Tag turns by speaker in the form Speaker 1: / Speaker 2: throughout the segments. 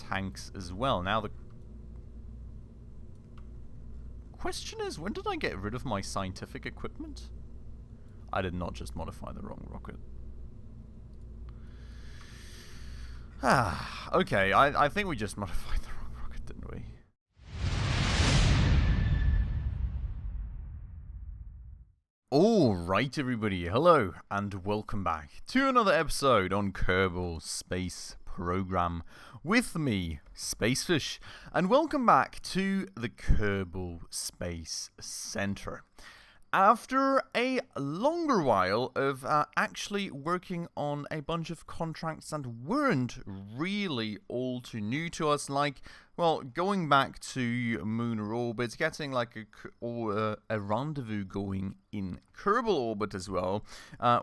Speaker 1: tanks as well. Now the question is, when did I get rid of my scientific equipment? I did not just modify the wrong rocket. Okay, I think we just modified the wrong rocket, didn't we? Alright everybody, hello and welcome back to another episode on Kerbal Space Program with me, Spacefish, and welcome back to the Kerbal Space Center. After a longer while of actually working on a bunch of contracts that weren't really all too new to us, like, well, going back to lunar orbit, getting like a rendezvous going in Kerbal orbit as well,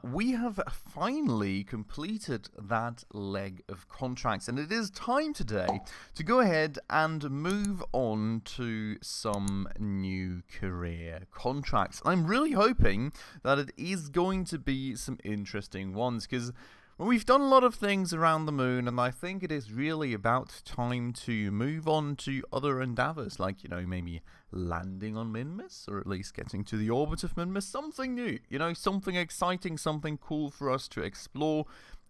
Speaker 1: we have finally completed that leg of contracts, and it is time today to go ahead and move on to some new career contracts. I'm really hoping that it is going to be some interesting ones, because well, we've done a lot of things around the moon, and I think it is really about time to move on to other endeavors, like, you know, maybe landing on MINMUS, or at least getting to the orbit of MINMUS, something new, you know, something exciting, something cool for us to explore,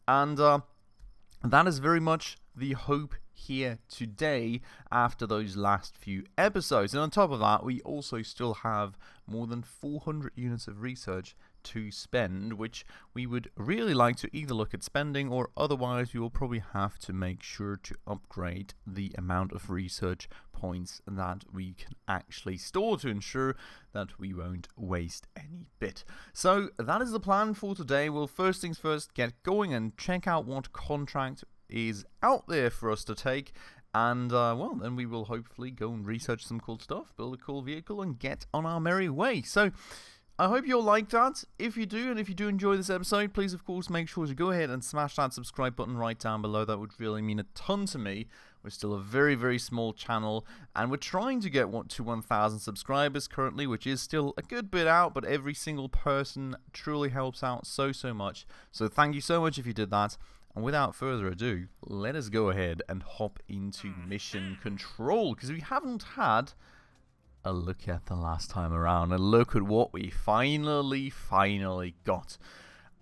Speaker 1: and that is very much the hope here today after those last few episodes. And on top of that, we also still have more than 400 units of research to spend, which we would really like to either look at spending, or otherwise we will probably have to make sure to upgrade the amount of research points that we can actually store to ensure that we won't waste any bit. So that is the plan for today. We'll first things first get going and check out what contract is out there for us to take, and well, then we will hopefully go and research some cool stuff, build a cool vehicle, and get on our merry way. So I hope you'll like that. If you do, and if you do enjoy this episode, please of course make sure to go ahead and smash that subscribe button right down below. That would really mean a ton to me. We're still a very, very small channel, and we're trying to get to 1,000 subscribers currently, which is still a good bit out, but every single person truly helps out so much. So thank you so much if you did that. And without further ado, let us go ahead and hop into mission control, because we haven't had a look at the last time around, and look at what we finally got.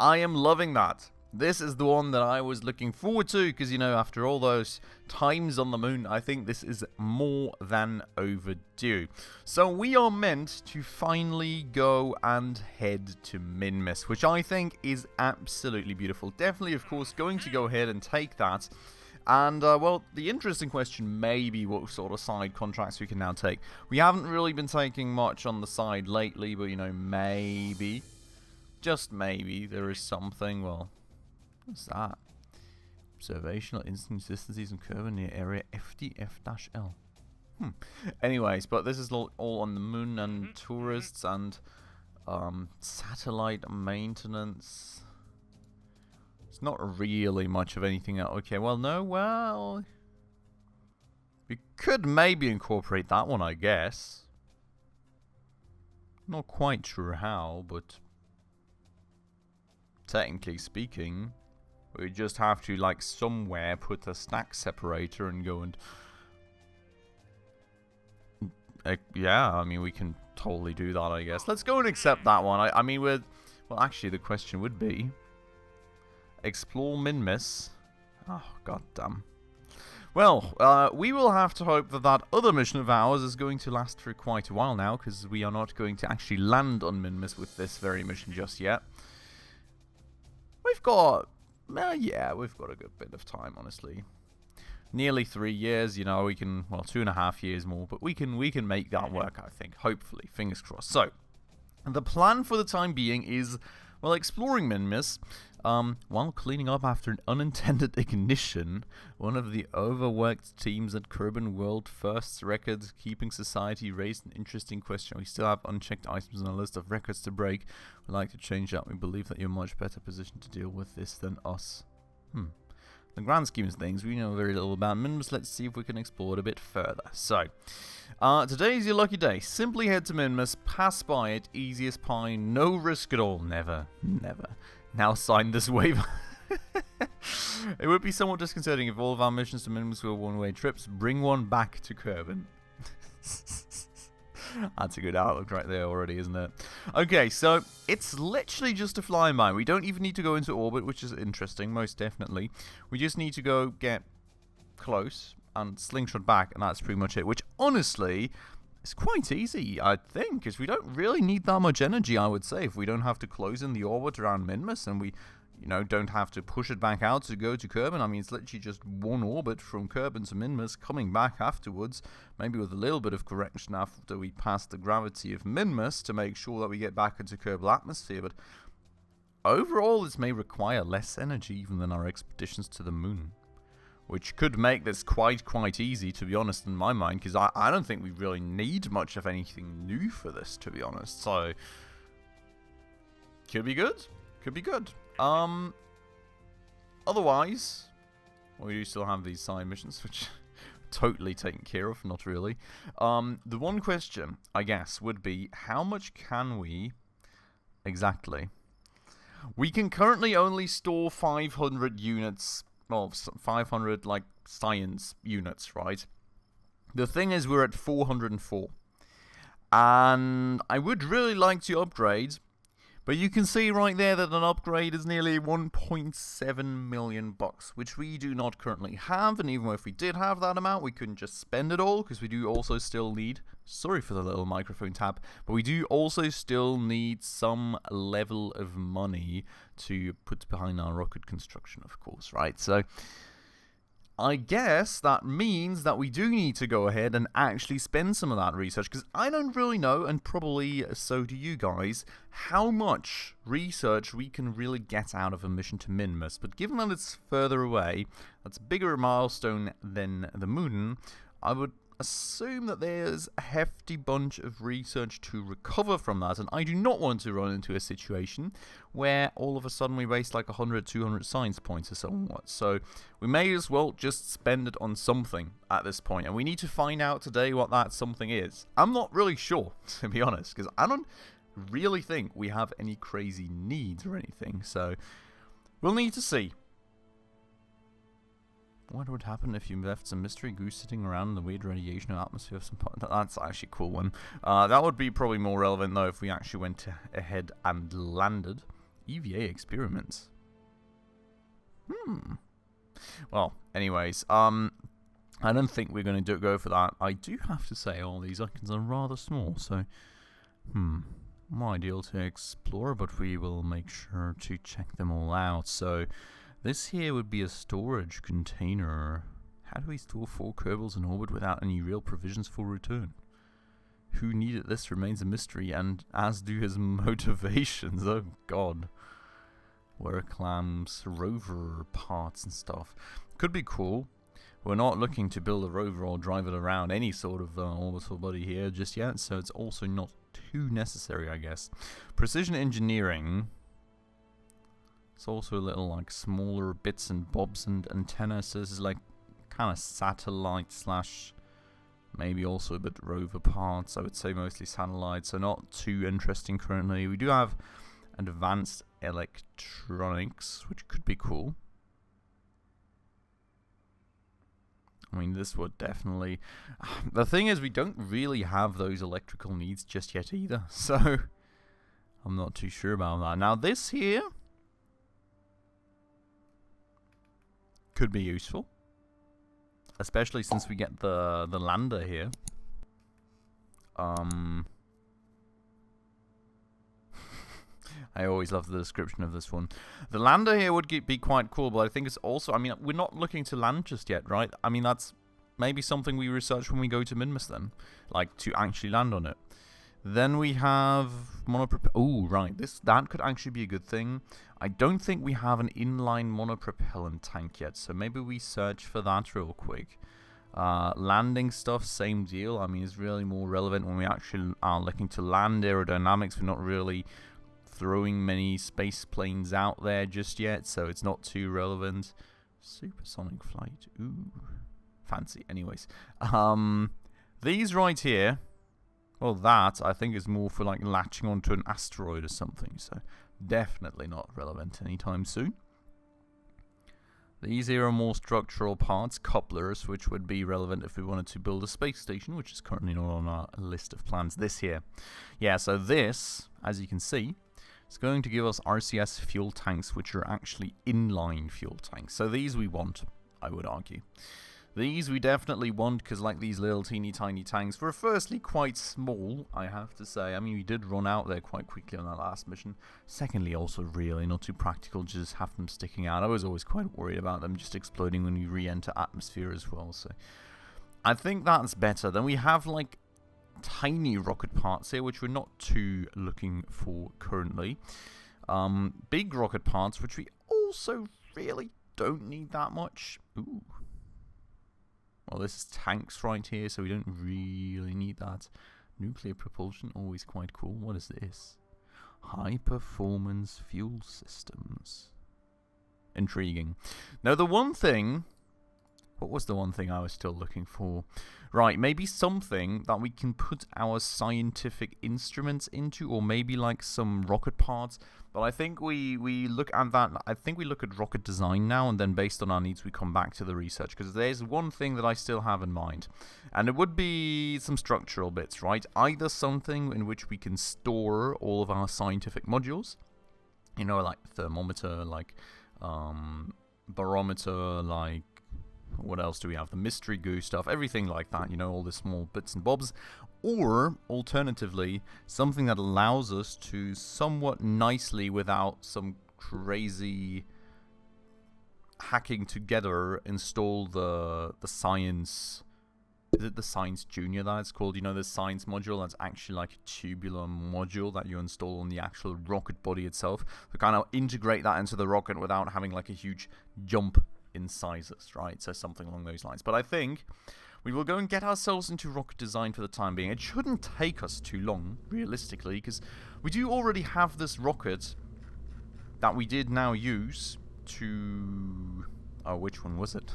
Speaker 1: I am loving that. This is the one that I was looking forward to, because, you know, after all those times on the moon, I think this is more than overdue. So we are meant to finally go and head to MINMUS, which I think is absolutely beautiful. Definitely, of course, going to go ahead and take that. And, well, the interesting question may be what sort of side contracts we can now take. We haven't really been taking much on the side lately, but, you know, maybe, just maybe, there is something. Well, what's that? Observational inconsistencies in curve near area FDF-L. Anyways, but this is all on the moon and tourists and satellite maintenance. It's not really much of anything else. Okay, well, no, well, we could maybe incorporate that one, I guess. Not quite sure how, but technically speaking, we just have to, like, somewhere put a stack separator and go and yeah, I mean, we can totally do that, I guess. Let's go and accept that one. I mean, well, actually, the question would be, explore MINMUS. Oh, goddamn. Well, we will have to hope that that other mission of ours is going to last for quite a while now, because we are not going to actually land on MINMUS with this very mission just yet. We've got, yeah, we've got a good bit of time, honestly. Nearly 3 years, you know, we can, well, 2.5 years more, but we can make that work, I think, hopefully, fingers crossed. So, the plan for the time being is, well, exploring MINMUS, while cleaning up after an unintended ignition. One of the overworked teams at Kerbal World First Records Keeping Society raised an interesting question. We still have unchecked items on our list of records to break. We'd like to change that. We believe that you're much better positioned to deal with this than us. The grand scheme of things, we know very little about MINMUS. Let's see if we can explore it a bit further. So, today is your lucky day. Simply head to MINMUS, pass by it, easy as pie, no risk at all. Never, never. Now sign this waiver. It would be somewhat disconcerting if all of our missions to MINMUS were one-way trips. Bring one back to Kerbin. That's a good outlook right there already, isn't it? Okay, so it's literally just a flying by. We don't even need to go into orbit, which is interesting, most definitely. We just need to go get close and slingshot back, and that's pretty much it. Which, honestly, is quite easy, I think, because we don't really need that much energy, I would say, if we don't have to close in the orbit around MINMUS, and we, you know, don't have to push it back out to go to Kerbin. I mean, it's literally just one orbit from Kerbin to MINMUS, coming back afterwards, maybe with a little bit of correction after we pass the gravity of MINMUS to make sure that we get back into Kerbal atmosphere. But overall, this may require less energy even than our expeditions to the moon, which could make this quite easy, to be honest, in my mind, because I don't think we really need much of anything new for this, to be honest. So, could be good. Could be good. Otherwise, well, we do still have these side missions, which totally taken care of, not really. The one question, I guess, would be, how much can we exactly? We can currently only store 500 units, well, 500, like, science units, right? The thing is, we're at 404. And I would really like to upgrade, but you can see right there that an upgrade is nearly 1.7 million bucks, which we do not currently have. And even if we did have that amount, we couldn't just spend it all, because we do also still need, sorry for the little microphone tap, but we do also still need some level of money to put behind our rocket construction, of course, right? So I guess that means that we do need to go ahead and actually spend some of that research, because I don't really know, and probably so do you guys, how much research we can really get out of a mission to MINMUS. But given that it's further away, that's a bigger milestone than the moon, I would assume that there's a hefty bunch of research to recover from that, and I do not want to run into a situation where all of a sudden we waste like 100, 200 science points or somewhat. So we may as well just spend it on something at this point, and we need to find out today what that something is. I'm not really sure, to be honest, because I don't really think we have any crazy needs or anything, so we'll need to see. What would happen if you left some mystery goose sitting around in the weird radiation atmosphere of some part? That's actually a cool one. That would be probably more relevant, though, if we actually went ahead and landed. EVA experiments. Well, anyways, I don't think we're going to go for that. I do have to say all these icons are rather small, so, more ideal to explore, but we will make sure to check them all out. So, this here would be a storage container. How do we store 4 Kerbals in orbit without any real provisions for return? Who needed this remains a mystery, and as do his motivations. Oh god. Where clams, rover parts and stuff. Could be cool. We're not looking to build a rover or drive it around any sort of orbital body here just yet, so it's also not too necessary, I guess. Precision engineering. It's also a little like smaller bits and bobs and antennas. So this is like kind of satellite slash maybe also a bit rover parts. I would say mostly satellites, so not too interesting currently. We do have advanced electronics, which could be cool. I mean, this would definitely... The thing is, we don't really have those electrical needs just yet either, so I'm not too sure about that. Now this here could be useful, especially since we get the lander here. I always love the description of this one. The lander here would be quite cool, but I think it's also, I mean, we're not looking to land just yet, right? I mean, that's maybe something we research when we go to MINMUS then, like to actually land on it. Then we have oh, right, that could actually be a good thing. I don't think we have an inline monopropellant tank yet, so maybe we search for that real quick. Landing stuff, same deal. I mean, it's really more relevant when we actually are looking to land. Aerodynamics, we're not really throwing many space planes out there just yet, so it's not too relevant. Supersonic flight, ooh, fancy. Anyways, these right here, well, that I think is more for like latching onto an asteroid or something, so definitely not relevant anytime soon. These here are more structural parts, couplers, which would be relevant if we wanted to build a space station, which is currently not on our list of plans. This here. Yeah, so this, as you can see, is going to give us RCS fuel tanks, which are actually inline fuel tanks. So these we want, I would argue. These we definitely want, because like these little teeny tiny tanks were firstly quite small, I have to say. I mean, we did run out there quite quickly on that last mission. Secondly, also really not too practical to just have them sticking out. I was always quite worried about them just exploding when we re-enter atmosphere as well. So I think that's better. Then we have like tiny rocket parts here, which we're not too looking for currently. Big rocket parts, which we also really don't need that much. Ooh. Well, this is tanks right here, so we don't really need that. Nuclear propulsion, always quite cool. What is this? High performance fuel systems. Intriguing. Now, the one thing... What was the one thing I was still looking for? Right, maybe something that we can put our scientific instruments into, or maybe like some rocket parts. But I think we look at that. I think we look at rocket design now, and then based on our needs, we come back to the research. Because there's one thing that I still have in mind, and it would be some structural bits, right? Either something in which we can store all of our scientific modules, you know, like thermometer, like barometer, like. What else do we have? The mystery goo stuff, everything like that, you know, all the small bits and bobs. Or, alternatively, something that allows us to somewhat nicely, without some crazy hacking together, install the science... Is it the Science Junior that it's called? You know, the science module that's actually like a tubular module that you install on the actual rocket body itself. To kind of integrate that into the rocket without having like a huge jump in sizes, right? So something along those lines. But I think we will go and get ourselves into rocket design for the time being. It shouldn't take us too long, realistically, because we do already have this rocket that we did now use to... Oh, which one was it?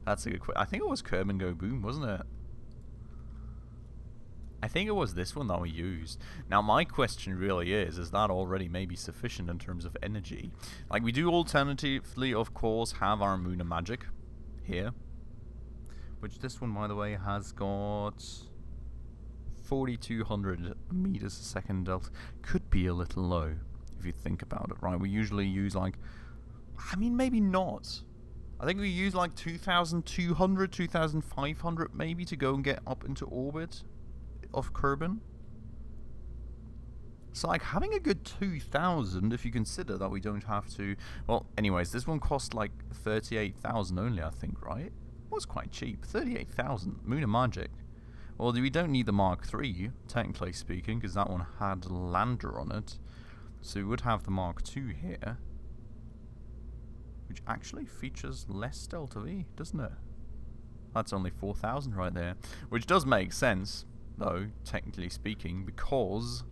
Speaker 1: That's a good question. I think it was Kerb and Go Boom, wasn't it? I think it was this one that we used. Now, my question really is that already maybe sufficient in terms of energy? Like, we do alternatively, of course, have our Moon of Magic here. Which this one, by the way, has got 4,200 meters a second delta. Could be a little low, if you think about it, right? We usually use, like... I mean, maybe not. I think we use, like, 2,200, 2,500, maybe, to go and get up into orbit of Kerbin. So like having a good 2,000 if you consider that we don't have to... Well, anyways, this one cost like 38,000 only, I think, right? It was quite cheap. 38,000. Moon of Magic. Well, we don't need the Mark III, technically speaking, because that one had a lander on it. So we would have the Mark II here, which actually features less Delta V, doesn't it? That's only 4,000 right there, which does make sense, though, technically speaking, because...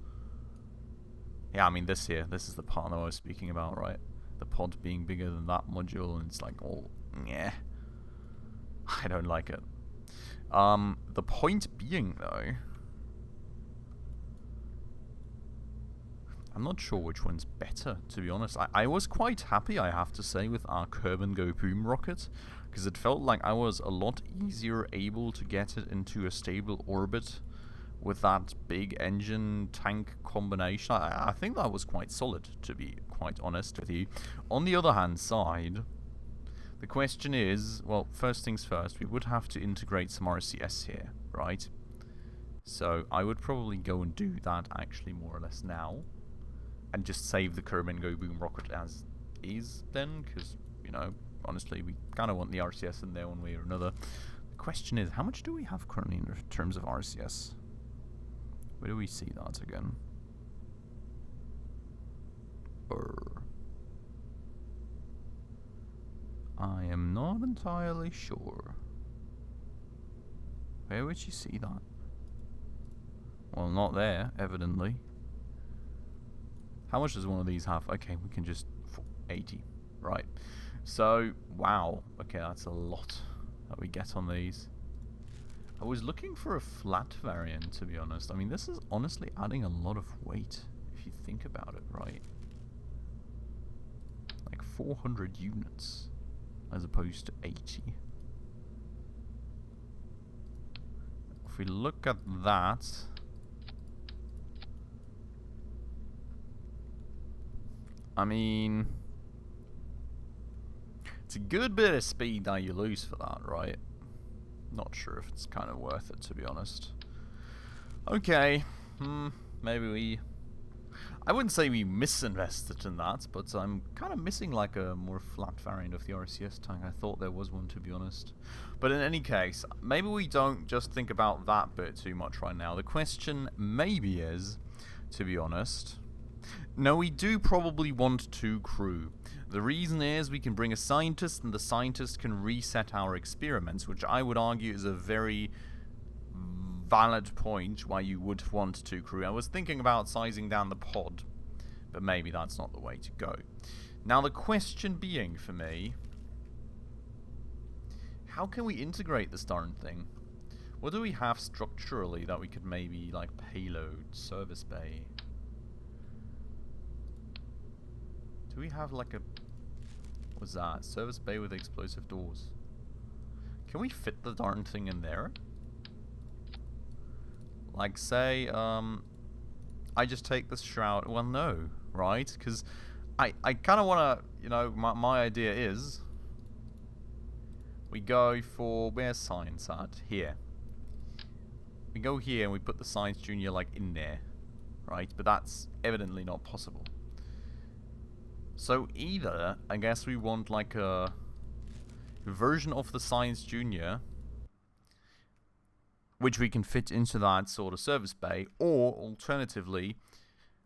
Speaker 1: Yeah, I mean, this is the part that I was speaking about, right? The pod being bigger than that module, and it's like, oh, yeah. I don't like it. The point being, though... I'm not sure which one's better, to be honest. I was quite happy, I have to say, with our Kerbal Go Boom rocket, because it felt like I was a lot easier able to get it into a stable orbit with that big engine tank combination. I think that was quite solid, to be quite honest with you. On the other hand side, the question is, well, first things first, we would have to integrate some RCS here, right? So I would probably go and do that actually more or less now, and just save the Kerbal Go Boom rocket as is then, because, you know, honestly, we kind of want the RCS in there one way or another. The question is, how much do we have currently in terms of RCS? Where do we see that again? I am not entirely sure. Where would you see that? Well, not there, evidently. How much does one of these have? Okay, we can just... 80. Right. So, wow. Okay, that's a lot that we get on these. I was looking for a flat variant, to be honest. I mean, this is honestly adding a lot of weight, if you think about it, right? Like 400 units as opposed to 80. If we look at that, I mean, it's a good bit of speed that you lose for that, right? Not sure if it's kind of worth it, to be honest. Okay, maybe we... I wouldn't say we misinvested in that, but I'm kind of missing like a more flat variant of the RCS tank. I thought there was one, to be honest. But in any case, maybe we don't just think about that bit too much right now. The question maybe is, to be honest, no, we do probably want 2 crew. The reason is we can bring a scientist, and the scientist can reset our experiments, which I would argue is a very valid point why you would want 2 crew. I was thinking about sizing down the pod, but maybe that's not the way to go. Now the question being for me, how can we integrate this darn thing? What do we have structurally that we could maybe like payload, service bay? Do we have like a, what's that? Service bay with explosive doors. Can we fit the darn thing in there? Like, say, I just take this shroud. Well, no, right? Because I kind of want to, you know, my idea is we go for, where's science at? Here. We go here and we put the science junior, like, in there, right? But that's evidently not possible. So either, I guess we want, like, a version of the science junior which we can fit into that sort of service bay, or alternatively,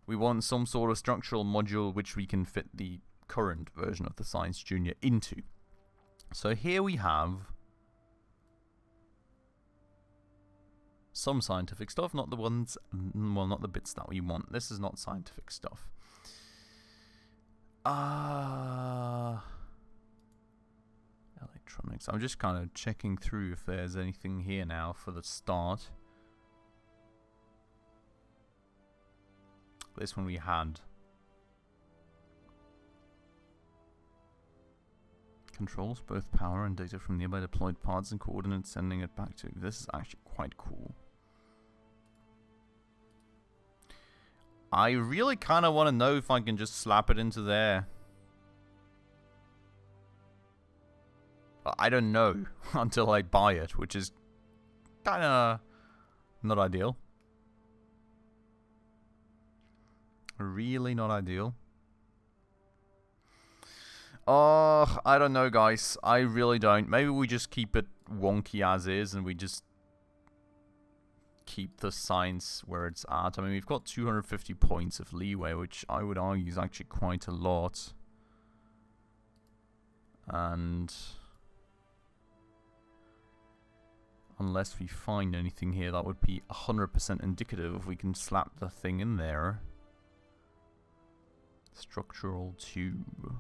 Speaker 1: we want some sort of structural module which we can fit the current version of the Science Junior into. So here we have some scientific stuff, not the ones, well, not the bits that we want. This is not scientific stuff. Electronics. I'm just kind of checking through if there's anything here now for the start. This one we had. Controls both power and data from nearby deployed pods and coordinates, sending it back to... This is actually quite cool. I really kind of want to know if I can just slap it into there. I don't know until I buy it, which is kind of not ideal. Really not ideal. Oh, I don't know, guys. I really don't. Maybe we just keep it wonky as is, and we just keep the science where it's at. I mean, we've got 250 points of leeway, which I would argue is actually quite a lot. And unless we find anything here that would be 100% indicative if we can slap the thing in there. Structural tube.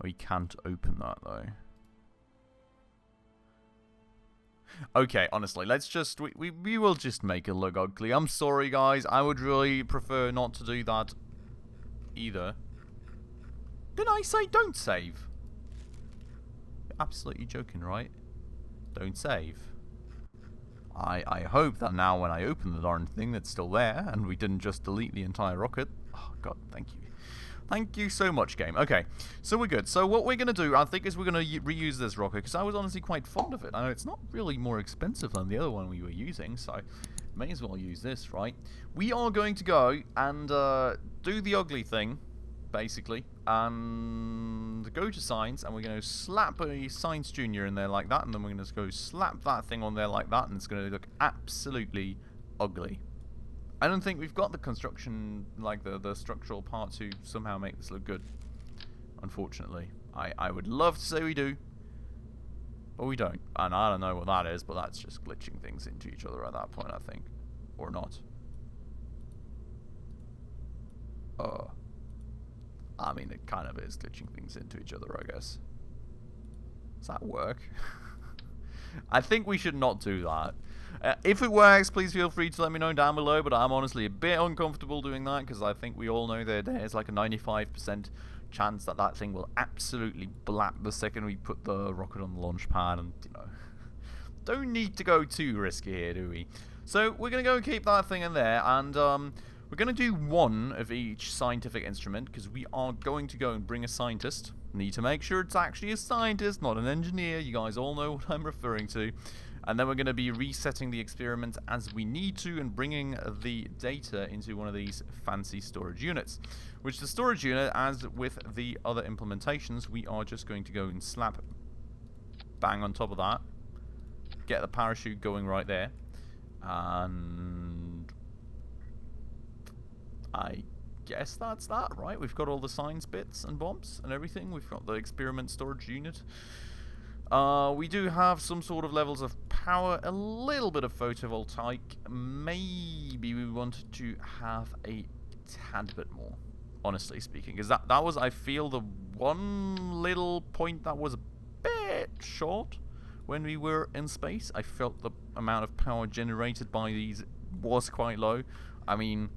Speaker 1: We can't open that though. Okay, honestly, let's just... We will just make it look ugly. I'm sorry, guys. I would really prefer not to do that either. Didn't I say don't save? You're absolutely joking, right? Don't save. I hope that now when I open the darn thing that's still there and we didn't just delete the entire rocket. Oh god, thank you. Thank you so much, game. Okay, so we're good. So what we're going to do, I think, is we're going to reuse this rocket because I was honestly quite fond of it. I know it's not really more expensive than the other one we were using, so may as well use this, right? We are going to go and do the ugly thing, basically, and go to science, and we're going to slap a science junior in there like that, and then we're going to go slap that thing on there like that, and it's going to look absolutely ugly. I don't think we've got the construction, like the structural part to somehow make this look good, unfortunately. I would love to say we do, but we don't. And I don't know what that is, but that's just glitching things into each other at that point, I think. Or not. I mean, it kind of is glitching things into each other, I guess. Does that work? I think we should not do that. If it works, please feel free to let me know down below, but I'm honestly a bit uncomfortable doing that because I think we all know that there's like a 95% chance that that thing will absolutely blap the second we put the rocket on the launch pad, and, you know, don't need to go too risky here, do we? So we're going to go and keep that thing in there, and we're going to do one of each scientific instrument, because we are going to go and bring a scientist. Need to make sure it's actually a scientist, not an engineer. You guys all know what I'm referring to. And then we're going to be resetting the experiment as we need to and bringing the data into one of these fancy storage units. Which the storage unit, as with the other implementations, we are just going to go and slap bang on top of that. Get the parachute going right there. And I guess that's that, right? We've got all the science bits and bombs and everything. We've got the experiment storage unit. We do have some sort of levels of power, a little bit of photovoltaic. Maybe we wanted to have a tad bit more, honestly speaking, because that was, I feel, the one little point that was a bit short when we were in space. I felt the amount of power generated by these was quite low. I mean,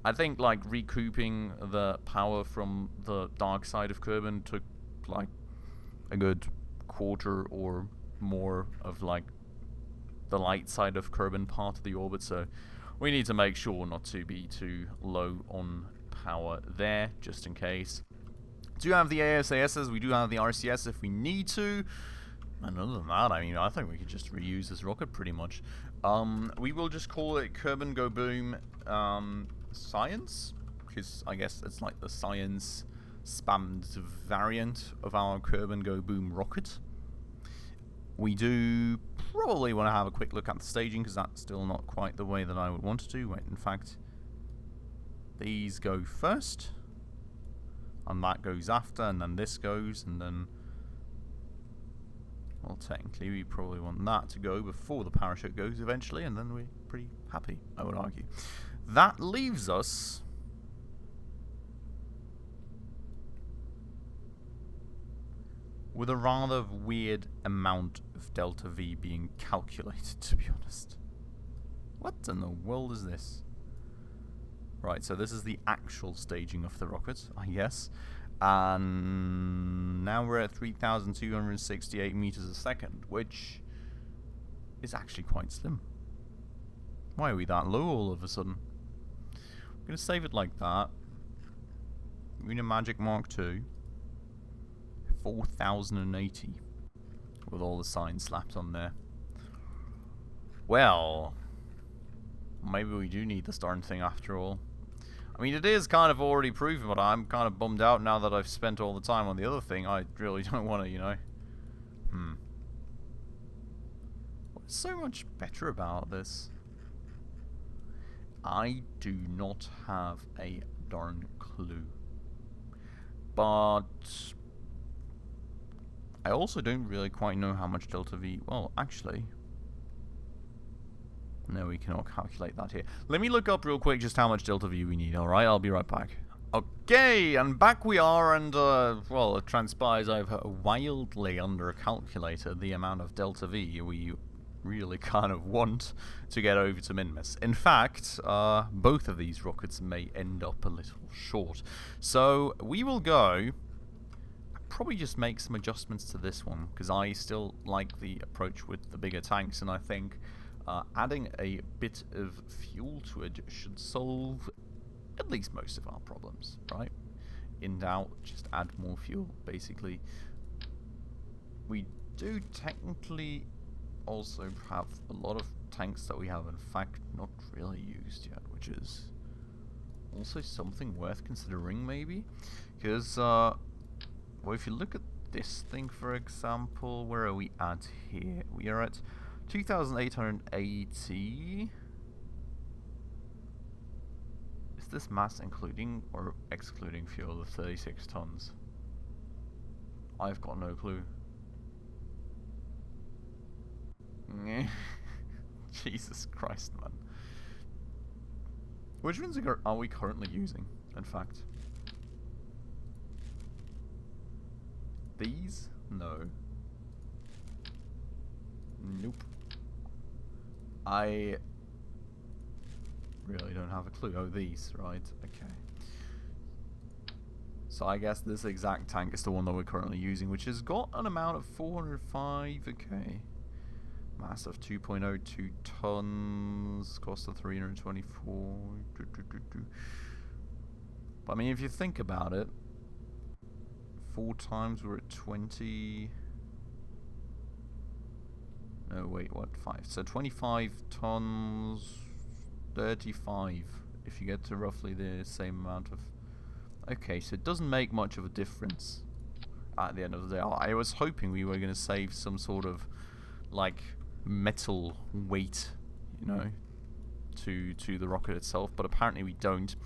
Speaker 1: I think like recouping the power from the dark side of Kerbin took like a good quarter or more of like the light side of Kerbin part of the orbit, so we need to make sure not to be too low on power there, just in case. Do have the ASASs, we do have the RCS if we need to, and other than that, I mean, I think we could just reuse this rocket pretty much. We will just call it Kerbin Go Boom Science, because I guess it's like the science spammed variant of our Kerbin Go Boom rocket. We do probably want to have a quick look at the staging, because that's still not quite the way that I would want to do. Wait, in fact, these go first, and that goes after, and then this goes, and then, well, technically we probably want that to go before the parachute goes eventually, and then we're pretty happy, I would argue. That leaves us with a rather weird amount of delta V being calculated, to be honest. What in the world is this? Right, so this is the actual staging of the rocket, I guess. And now we're at 3,268 meters a second, which is actually quite slim. Why are we that low all of a sudden? I'm going to save it like that. Lunar Magic Mark II. 4,080 with all the signs slapped on there. Well, maybe we do need this darn thing after all. I mean, it is kind of already proven, but I'm kind of bummed out now that I've spent all the time on the other thing. I really don't want to, you know. What's so much better about this? I do not have a darn clue. But I also don't really quite know how much delta V... Well, actually... No, we cannot calculate that here. Let me look up real quick just how much delta V we need, alright? I'll be right back. Okay, and back we are, and, well, it transpires I've wildly undercalculated the amount of delta V we really kind of want to get over to MINMUS. In fact, both of these rockets may end up a little short. So, we will go... probably just make some adjustments to this one, because I still like the approach with the bigger tanks, and I think adding a bit of fuel to it should solve at least most of our problems, right? In doubt, just add more fuel, basically. We do technically also have a lot of tanks that we have, in fact, not really used yet, which is also something worth considering, maybe, because well, if you look at this thing, for example, where are we at here? We are at 2,880. Is this mass including or excluding fuel of 36 tons? I've got no clue. Jesus Christ, man. Which ones are we currently using, in fact? These? No. Nope. I really don't have a clue. Oh, these, right? Okay. So I guess this exact tank is the one that we're currently using, which has got an amount of 405, okay. Mass of 2.02 tons, cost of 324. But I mean, if you think about it, 4 times we're at 20. No, wait, what? 5. So 25 tons, 35. If you get to roughly the same amount of. Okay, so it doesn't make much of a difference at the end of the day. I was hoping we were going to save some sort of like metal weight, you know, to the rocket itself, but apparently we don't.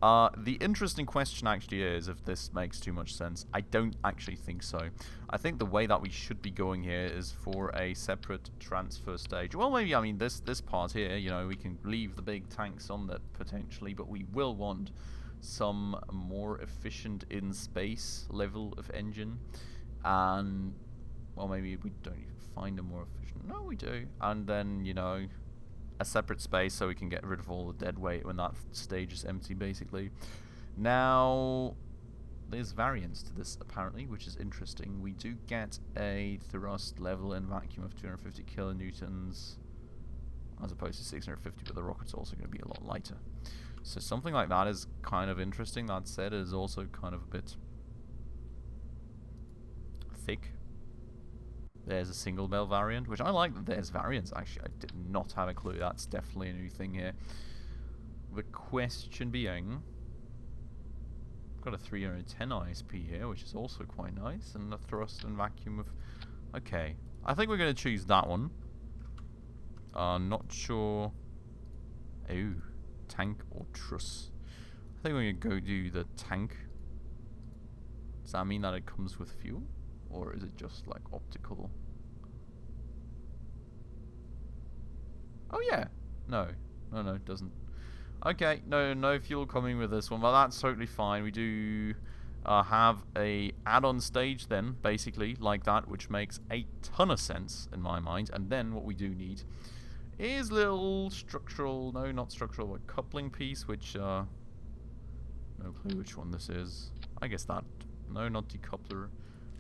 Speaker 1: The interesting question actually is if this makes too much sense. I don't actually think so. I think the way that we should be going here is for a separate transfer stage. Well, maybe, I mean, this part here, you know, we can leave the big tanks on that potentially, but we will want some more efficient in space level of engine. And, well, maybe we don't even find a more efficient. No, we do. And then, you know, a separate space so we can get rid of all the dead weight when that stage is empty, basically. Now, there's variance to this, apparently, which is interesting. We do get a thrust level in vacuum of 250 kilonewtons, as opposed to 650, but the rocket's also going to be a lot lighter. So something like that is kind of interesting. That said, it is also kind of a bit thick. There's a single bell variant, which I like that there's variants, actually. I did not have a clue. That's definitely a new thing here. The question being, I've got a 310 ISP here, which is also quite nice, and a thrust and vacuum of... Okay, I think we're going to choose that one. Not sure... Oh, tank or truss. I think we're going to go do the tank. Does that mean that it comes with fuel? Or is it just like optical? Oh yeah. No, it doesn't. Okay, no fuel coming with this one, but that's totally fine. We do have a add-on stage then, basically, like that, which makes a ton of sense in my mind. And then what we do need is little structural, no, not structural, but coupling piece, which, no clue which one this is. I guess that, no, not decoupler.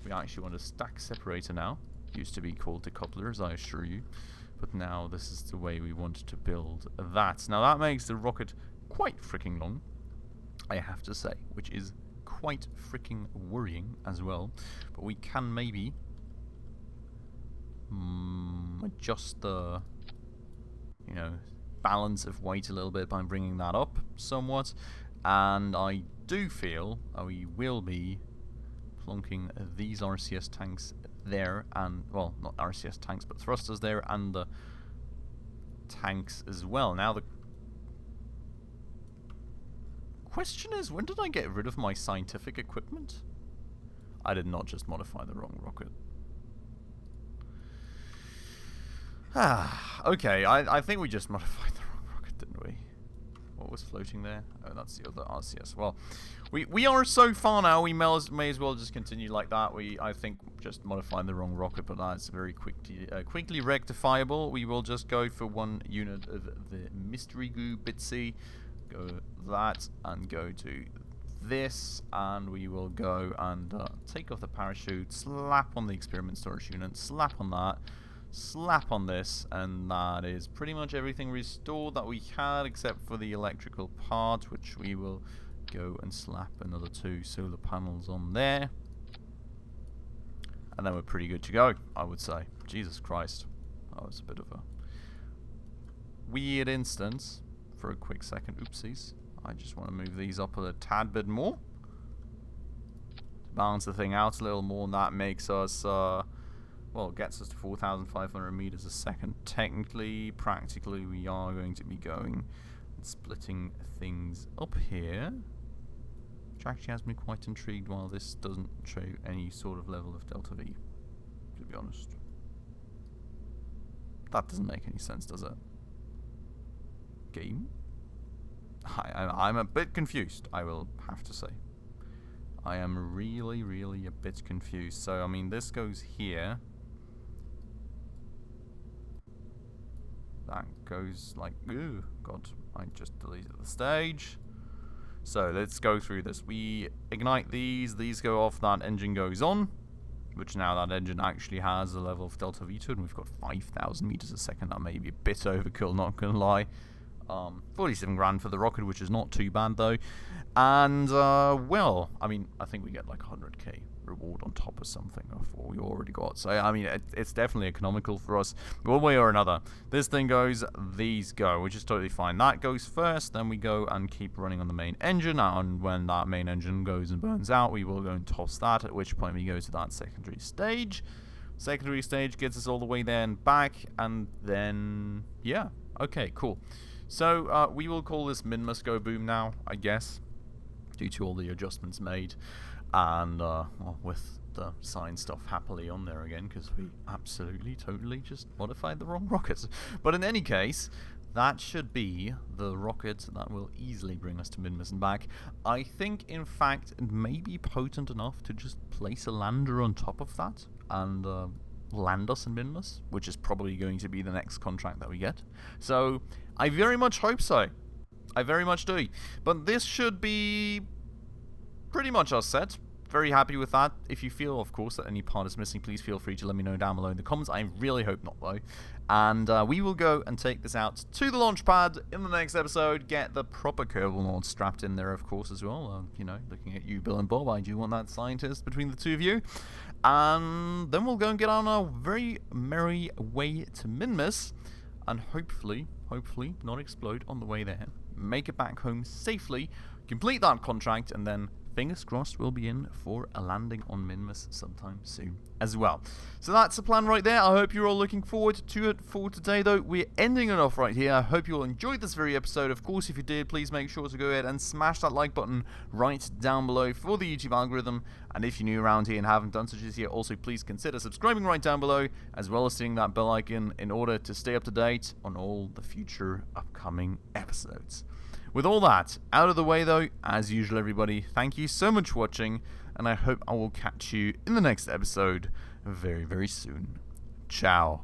Speaker 1: We actually want a stack separator now. Used to be called decouplers, I assure you. But now this is the way we want to build that. Now that makes the rocket quite freaking long, I have to say, which is quite freaking worrying as well. But we can maybe adjust the, you know, balance of weight a little bit by bringing that up somewhat. And I do feel we will be plonking these RCS tanks there, and, well, not RCS tanks, but thrusters there, and the tanks as well. Now the question is, when did I get rid of my scientific equipment? I did not just modify the wrong rocket. Okay, I think we just modified the wrong rocket, didn't we? What was floating there? Oh, that's the other RCS. Well, we are so far now, we may as well just continue like that. I think, just modified the wrong rocket, but that's very quickly rectifiable. We will just go for 1 unit of the mystery goo bitsy. Go that, and go to this, and we will go and take off the parachute, slap on the experiment storage unit, slap on that, slap on this, and that is pretty much everything restored that we had, except for the electrical part, which we will go and slap another 2 solar panels on there, and then we're pretty good to go, I would say. Jesus Christ, that was a bit of a weird instance for a quick second. Oopsies. I just want to move these up a tad bit more to balance the thing out a little more, and that makes us well, it gets us to 4,500 meters a second. Technically, practically, we are going to be going and splitting things up here, which actually has me quite intrigued, while this doesn't show any sort of level of delta V, to be honest. That doesn't make any sense, does it? Game? I'm a bit confused, I will have to say. I am really, really a bit confused. So, I mean, this goes here. That goes like, ooh, God, I just deleted the stage. So let's go through this. We ignite these go off, that engine goes on, which now that engine actually has a level of delta V to it, and we've got 5,000 meters a second. That may be a bit overkill, not gonna lie. 47 grand for the rocket, which is not too bad though. And well, I mean, I think we get like 100k reward on top of something of what we already got. So I mean, it's definitely economical for us one way or another. This thing goes, these go, which is totally fine. That goes first, then we go and keep running on the main engine, and when that main engine goes and burns out, we will go and toss that, at which point we go to that secondary stage. Secondary stage gets us all the way there and back, and then yeah, okay, cool. So we will call this MINMUS Go Boom now, I guess, due to all the adjustments made, and well, with the sign stuff happily on there again, because we absolutely, totally just modified the wrong rocket. But in any case, that should be the rocket that will easily bring us to MINMUS and back. I think, in fact, it may be potent enough to just place a lander on top of that, and land us in MINMUS, which is probably going to be the next contract that we get. So I very much hope so. I very much do. But this should be pretty much our set. Very happy with that. If you feel, of course, that any part is missing, please feel free to let me know down below in the comments. I really hope not, though. And we will go and take this out to the launch pad in the next episode. Get the proper Kerbal Mode strapped in there, of course, as well. You know, looking at you, Bill and Bob, I do want that scientist between the two of you. And then we'll go and get on our very merry way to MINMUS, and hopefully not explode on the way there. Make it back home safely, complete that contract, and then fingers crossed we'll be in for a landing on MINMUS sometime soon as well. So that's the plan right there. I hope you're all looking forward to it for today, though. We're ending it off right here. I hope you all enjoyed this very episode. Of course, if you did, please make sure to go ahead and smash that like button right down below for the YouTube algorithm. And if you're new around here and haven't done so just yet, also please consider subscribing right down below, as well as hitting that bell icon in order to stay up to date on all the future upcoming episodes. With all that out of the way, though, as usual, everybody, thank you so much for watching, and I hope I will catch you in the next episode very, very soon. Ciao.